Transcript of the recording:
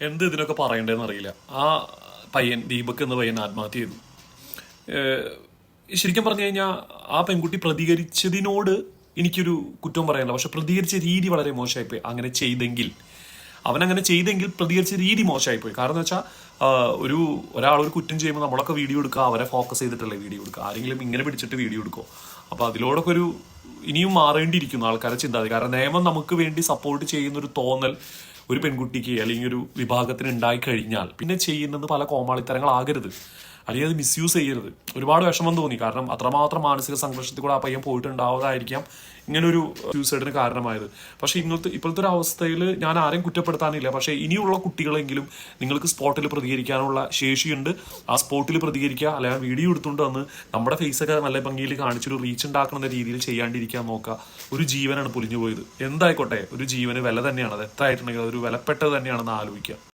എന്ത് ഇതിനൊക്കെ പറയണ്ടേന്ന് അറിയില്ല. ആ പയ്യൻ ദീപക് എന്ന പയ്യൻ ആത്മഹത്യ ചെയ്തു. ശരിക്കും പറഞ്ഞു കഴിഞ്ഞാൽ ആ പെൺകുട്ടി പ്രതികരിച്ചതിനോട് എനിക്കൊരു കുറ്റം പറയാനില്ല. പക്ഷെ പ്രതികരിച്ച രീതി വളരെ മോശമായിപ്പോയി. അങ്ങനെ ചെയ്തെങ്കിൽ അവനങ്ങനെ ചെയ്തെങ്കിൽ പ്രതികരിച്ച രീതി മോശമായിപ്പോയി. കാരണം എന്ന് വെച്ചാൽ ഒരാളൊരു കുറ്റം ചെയ്യുമ്പോൾ നമ്മളൊക്കെ വീഡിയോ എടുക്കുക, അവരെ ഫോക്കസ് ചെയ്തിട്ടല്ലേ വീഡിയോ എടുക്കുക. ആരെങ്കിലും ഇങ്ങനെ പിടിച്ചിട്ട് വീഡിയോ എടുക്കുമോ? അപ്പോൾ അതിലോടൊക്കെ ഇനിയും മാറേണ്ടിയിരിക്കുന്നു ആൾക്കാരെ ചിന്താതി. കാരണം നിയമം നമുക്ക് വേണ്ടി സപ്പോർട്ട് ചെയ്യുന്നൊരു തോന്നൽ ഒരു പെൺകുട്ടിക്ക് അല്ലെങ്കിൽ ഒരു വിഭാഗത്തിന് ഉണ്ടായി കഴിഞ്ഞാൽ പിന്നെ ചെയ്യുന്നത് പല കോമാളിത്തരങ്ങളാകരുത്, അല്ലെങ്കിൽ അത് മിസ്യൂസ് ചെയ്യരുത്. ഒരുപാട് വിഷമം തോന്നി. കാരണം അത്രമാത്രം മാനസിക സംഘർഷത്തിൽ കൂടെ ആ പയ്യൻ പോയിട്ടുണ്ടാവുന്നതായിരിക്കാം ഇങ്ങനൊരു സൂസൈഡിന് കാരണമായത്. പക്ഷെ ഇപ്പോഴത്തെ ഒരു അവസ്ഥയിൽ ഞാൻ ആരെയും കുറ്റപ്പെടുത്താനില്ല. പക്ഷെ ഇനിയുള്ള കുട്ടികളെങ്കിലും നിങ്ങൾക്ക് സ്പോട്ടിൽ പ്രതികരിക്കാനുള്ള ശേഷിയുണ്ട്. ആ സ്പോട്ടിൽ പ്രതികരിക്കുക, അല്ലെങ്കിൽ വീഡിയോ എടുത്തുകൊണ്ട് വന്ന് നമ്മുടെ ഫേസൊക്കെ നല്ല ഭംഗിയിൽ കാണിച്ചൊരു റീച്ച് ഉണ്ടാക്കുന്ന രീതിയിൽ ചെയ്യാണ്ടിരിക്കാൻ നോക്കുക. ഒരു ജീവനാണ് പൊലിഞ്ഞു പോയത്. എന്തായിക്കോട്ടെ, ഒരു ജീവന് വില തന്നെയാണ്. അത് എത്ര ആയിട്ടുണ്ടെങ്കിൽ അതൊരു വിലപ്പെട്ടത് തന്നെയാണെന്ന് ആലോചിക്കുക.